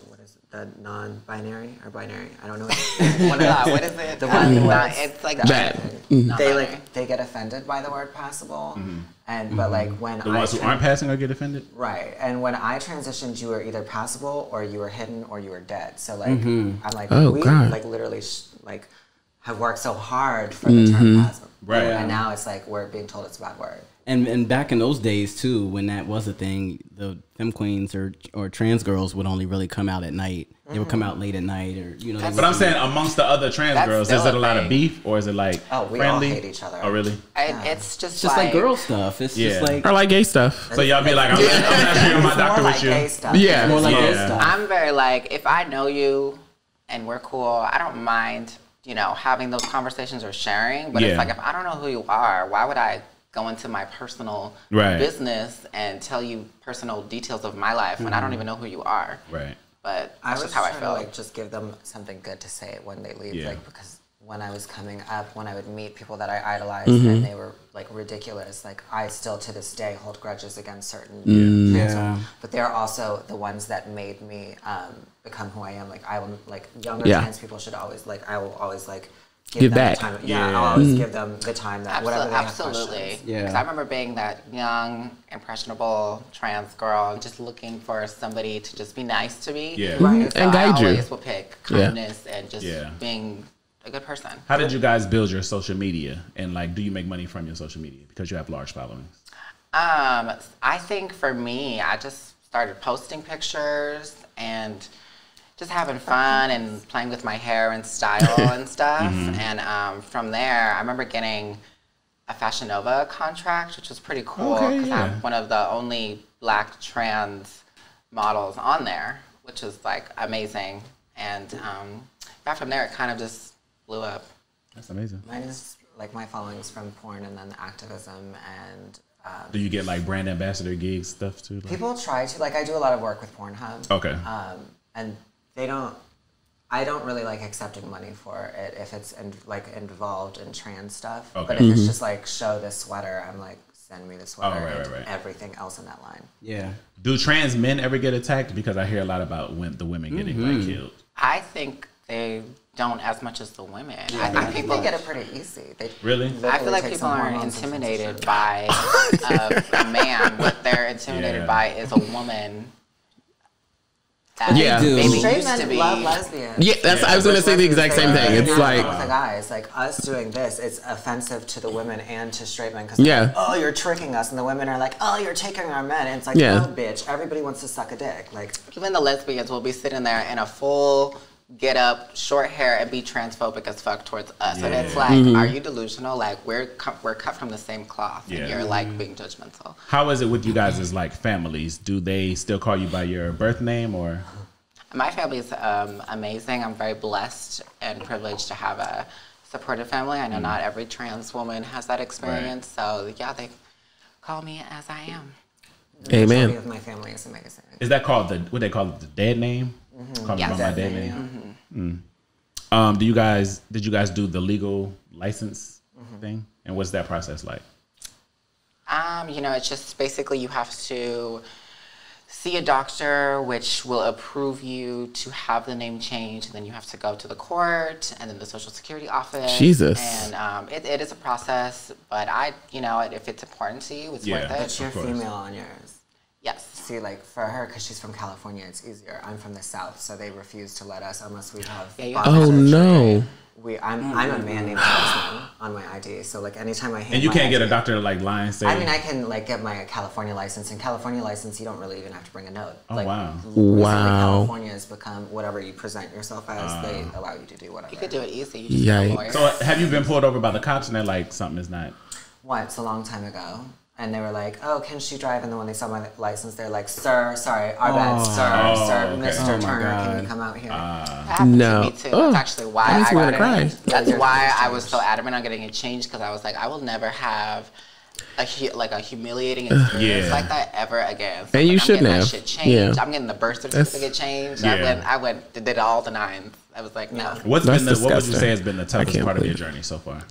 what is it, the non-binary or binary? I don't know. What is it? The one it's like bad. They get offended by the word passable, and but like when the ones who aren't passing or get offended, right? And when I transitioned, you were either passable or you were hidden or you were dead. So like I'm like we like literally like have worked so hard for the term passable, right? And now it's like we're being told it's a bad word. And back in those days too, when that was a thing, the femme queens or trans girls would only really come out at night. They would come out late at night, or But I'm saying amongst the other trans girls, is it a lot of beef, or is it like we friendly? all hate each other. Oh, really? It's just like girl stuff. It's just like or like gay stuff. So y'all be like, I'm not sharing my doctor with you. Gay stuff. Yeah, more like gay stuff. I'm very like, if I know you and we're cool, I don't mind, having those conversations or sharing. But it's like, if I don't know who you are, why would I go into my personal business and tell you personal details of my life when I don't even know who you are? Right. But that's just how I feel. Like, just give them something good to say when they leave. Like, because when I was coming up, when I would meet people that I idolized and they were like ridiculous, like I still to this day hold grudges against certain people. But they're also the ones that made me become who I am. Like I will, like younger trans people should always I will always give them back. the time. I'll always give them the time that whatever they have questions. Because I remember being that young, impressionable trans girl and just looking for somebody to just be nice to me. Yeah. Right. So And guide I you. always will pick kindness and just being a good person. How did you guys build your social media? And do you make money from your social media because you have large followings? I think for me, I just started posting pictures and just having fun and playing with my hair and style and stuff. And from there, I remember getting a Fashion Nova contract, which was pretty cool because I'm one of the only Black trans models on there, which is amazing. And from there, it kind of just blew up. That's amazing. Mine is my followings from porn and then activism and. Do you get brand ambassador gigs stuff too? People try to I do a lot of work with Pornhub. Okay. And I don't really like accepting money for it if it's involved in trans stuff. Okay. But if it's just show this sweater, I'm send me the sweater and everything else in that line. Yeah. Do trans men ever get attacked? Because I hear a lot about the women getting killed. I think they don't as much as the women. Yeah, I think they get it pretty easy. Really? I feel like people aren't intimidated by a man. What they're intimidated by is a woman. Yeah. Straight men love lesbians. Yeah, I was going to say the exact same thing. It's with the guys, us doing this, it's offensive to the women and to straight men because oh, you're tricking us, and the women are oh, you're taking our men. And it's no, bitch, everybody wants to suck a dick. Even the lesbians will be sitting there in a full get up, short hair, and be transphobic as fuck towards us. And it's are you delusional? We're cut from the same cloth, and you're being judgmental. How is it with you guys as families? Do they still call you by your birth name or? My family is amazing. I'm very blessed and privileged to have a supportive family. I know not every trans woman has that experience. Right. So they call me as I am. Amen. The majority of my family is amazing. Is that called what they call it, the dead name? Call me by my dead name. Did you guys do the legal license thing? And what's that process like? It's just basically you have to see a doctor, which will approve you to have the name changed, and then you have to go to the court and then the Social Security office. Jesus. And it is a process, but if it's important to you, it's worth it. But you're female on yours. Yes. See, for her, because she's from California, it's easier. I'm from the South, so they refuse to let us unless we have. Oh no. I'm a man named Jasmine on my ID, so anytime I. And you can't get a doctor to lie and say. I mean, I can get my California license. In California license, you don't really even have to bring a note. Oh wow. California has become whatever you present yourself as. They allow you to do whatever. You could do it easy. You just need a lawyer. So have you been pulled over by the cops and they're something is not? Once, a long time ago. And they were oh, can she drive? And then when they saw my license, they're sir, sorry, our bad, sir, okay. Mr. Turner, can you come out here? That happened to me too. That's actually why That's why I was so adamant on getting it changed, because I was I will never have a humiliating experience like that ever again. So and you shouldn't have. Shit changed. I'm getting the birth certificate changed. I did all the nines. I was no. What would you say has been the toughest part of your journey so far?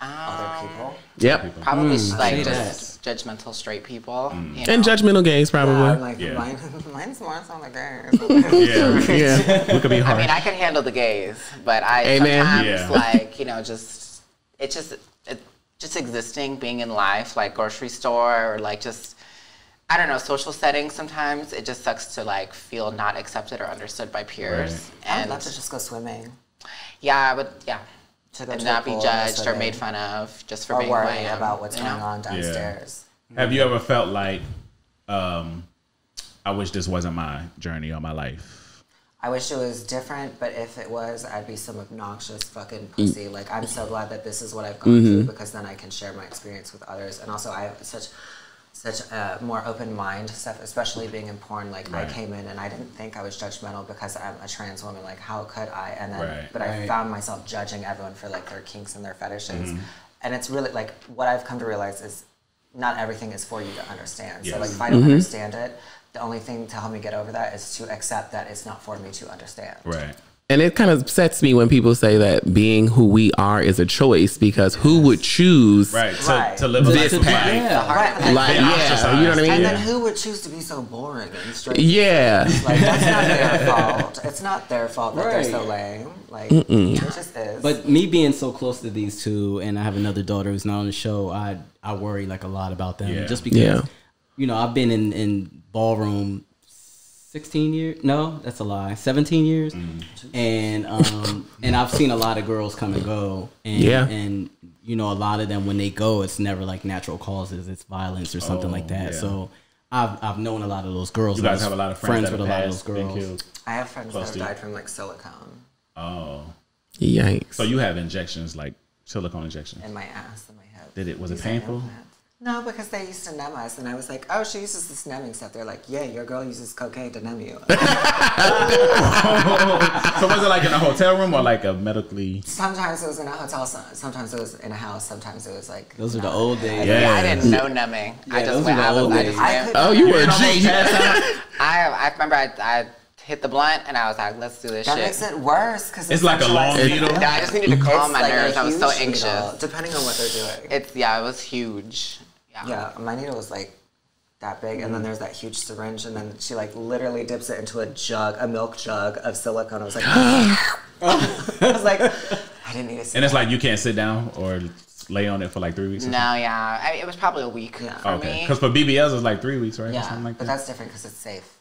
Other people. Yep. Probably just judgmental straight people. And judgmental gays, probably. Mine's more so the gays. Yeah. We could be hard. I mean, I can handle the gays, but I sometimes just existing, being in life, grocery store or I don't know, social settings. Sometimes it just sucks to feel not accepted or understood by peers. Right. And I'd love to just go swimming. Yeah, but yeah. and not be judged or made fun of just for being worried about what's going on downstairs. Yeah. Have you ever felt like, I wish this wasn't my journey or my life? I wish it was different, but if it was, I'd be some obnoxious fucking pussy. Like, I'm so glad that this is what I've gone through, because then I can share my experience with others. And also, I have such a more open mind, stuff, especially being in porn. Like, I came in and I didn't think I was judgmental because I'm a trans woman. Like, how could I? And then, but I found myself judging everyone for like their kinks and their fetishes. And it's really like, what I've come to realize is not everything is for you to understand. So like, if I don't understand it, the only thing to help me get over that is to accept that it's not for me to understand. Right. And it kind of upsets me when people say that being who we are is a choice, because who would choose to live this path? You know what I mean? And then who would choose to be so boring and straight? Yeah. Like, that's not their fault. It's not their fault that they're so lame. Like, it just is. But me being so close to these two, and I have another daughter who's not on the show, I worry like a lot about them. Just because, you know, I've been in ballroom 16 years. No, that's a lie. 17 years. And I've seen a lot of girls come and go. And, and you know, a lot of them, when they go, it's never like natural causes. It's violence or something like that. So I've known a lot of those girls. You guys have a lot of friends with a lot of those girls. I have friends that have died from like silicone. Oh. Yikes. So you have injections, like silicone injections? In my ass and my head. Was it painful? No, because they used to numb us, and I was like, "Oh, she uses this numbing stuff." They're like, "Yeah, your girl uses cocaine to numb you." So was it like in a hotel room or like a medically? Sometimes it was in a hotel. Sometimes it was in a house. Sometimes it was like. Those are the old days. Yeah, I didn't know numbing. I just went out of it. Oh, you were a G. I remember I hit the blunt and I was like, "Let's do this shit." That makes it worse because it's like a long needle. I just needed to calm my nerves. I was so anxious. Needle, depending on what they're doing. It was huge. Yeah, my needle was like that big, and then there's that huge syringe, and then she like literally dips it into a milk jug of silicone. I was like, I was like, I didn't need to sit And it's like you can't sit down or lay on it for like 3 weeks? No, it was probably a week for me. Because for BBLs, it's like 3 weeks, right? Yeah, something like but that. that's different because it's safe.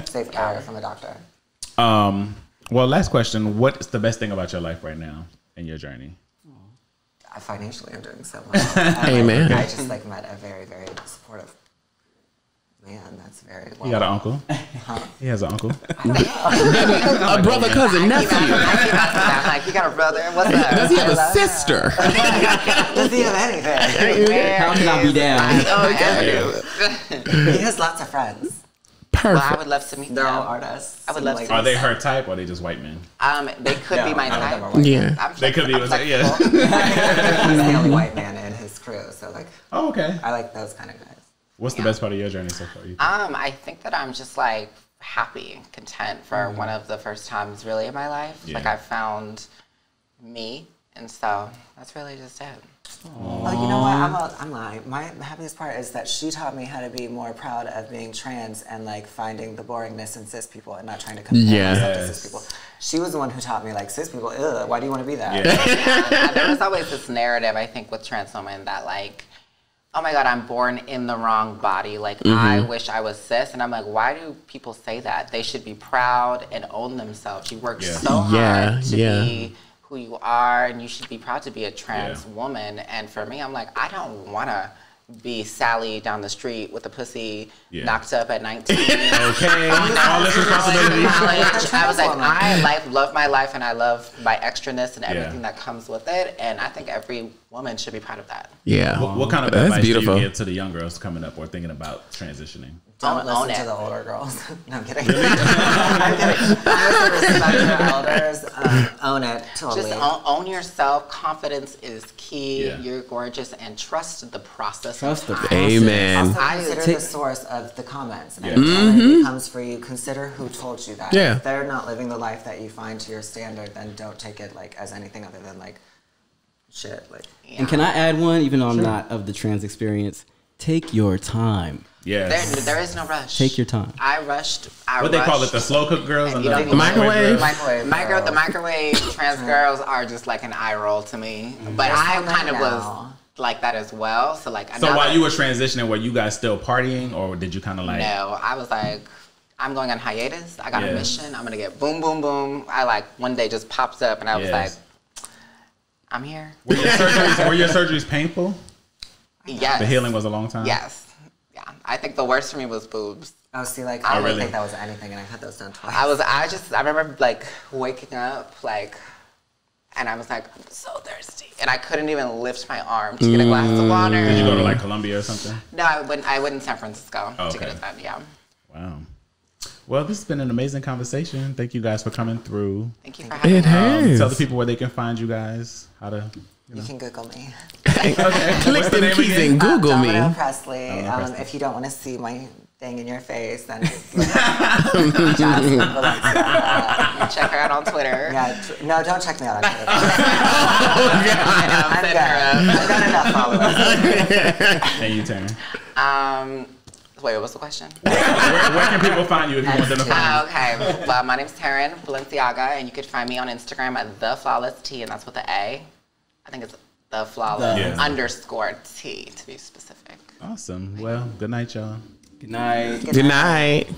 Safe air from a doctor. Well, last question. What's the best thing about your life right now in your journey? Financially, I'm doing so well. Amen. I just like met a very, very supportive man. That's very well. You got an uncle? He has an uncle. A brother, cousin, nephew. I'm like, you got a brother? What's up? Does he have a sister? Does he have anything? How can I be down? He has lots of friends. Perfect. Well, I would love to meet them. They're all artists. I would love to. Are they her type or are they just white men? They could be my type. Yeah. They could be. He's the only white man in his crew, so like. Oh, okay. I like those kind of guys. What's the best part of your journey so far? I think that I'm just like happy, content for one of the first times really in my life. Yeah. Like I found me, and so that's really just it. Oh, you know what? I'm lying. My happiest part is that she taught me how to be more proud of being trans and like finding the boringness in cis people and not trying to compare myself to cis people. She was the one who taught me like cis people. Ugh, why do you want to be that? Yeah. There was always this narrative I think with trans women that like, oh my God, I'm born in the wrong body. Like I wish I was cis, and I'm like, why do people say that? They should be proud and own themselves. You work so hard to be who you are, and you should be proud to be a trans woman. And for me, I'm like, I don't want to be Sally down the street with a pussy knocked up at 19. Okay, all this responsibility. I was like, I love my life, and I love my extraness and everything that comes with it. And I think every woman should be proud of that. Yeah. What kind of advice do you give to the young girls coming up or thinking about transitioning? Don't listen to the older girls. No, I'm kidding. I'm kidding. I would respect your elders. Own it. Totally. Just own yourself. Confidence is key. Yeah. You're gorgeous, and trust the process. Trust the process. Amen. Also consider the source of the comments. And anytime it comes for you, consider who told you that. Yeah. If they're not living the life that you find to your standard, then don't take it like as anything other than like shit. Like. And can I add one, even though I'm not of the trans experience? Take your time. Yes. There is no rush. Take your time. I rushed. What they call it, the slow cook girls? And the microwave? The microwave trans girls are just like an eye roll to me. But I kind of was like that as well. So like. So while you were transitioning, were you guys still partying, or did you kind of like? No, I was like, I'm going on hiatus. I got a mission. I'm gonna get boom, boom, boom. I like one day just popped up, and I was like, I'm here. Were your surgeries painful? Yes. The healing was a long time? Yes. Yeah. I think the worst for me was boobs. Oh, see, like, I didn't think that was anything, and I had those done twice. I remember, like, waking up, like, and I was like, I'm so thirsty. And I couldn't even lift my arm to get a glass of water. Did you go to, like, Colombia or something? No, I went in San Francisco to get it done, Wow. Well, this has been an amazing conversation. Thank you guys for coming through. Thank you for having me. Tell the people where they can find you guys, how to... You can Google me. Click the keys and Google me. Domino Presley. If you don't want to see my thing in your face, then Jasmine Balenciaga. Check her out on Twitter. Yeah, no, don't check me out on Twitter. I'm good. I've got enough followers. And you, Taryn. Wait, what's the question? Where can people find you if you want them to find you? Okay. Well, my name's Taryn Balenciaga, and you could find me on Instagram at TheFlawlessT, and that's with the A. I think it's the flawless _T to be specific. Awesome. Well, good night, y'all. Good night. Good night.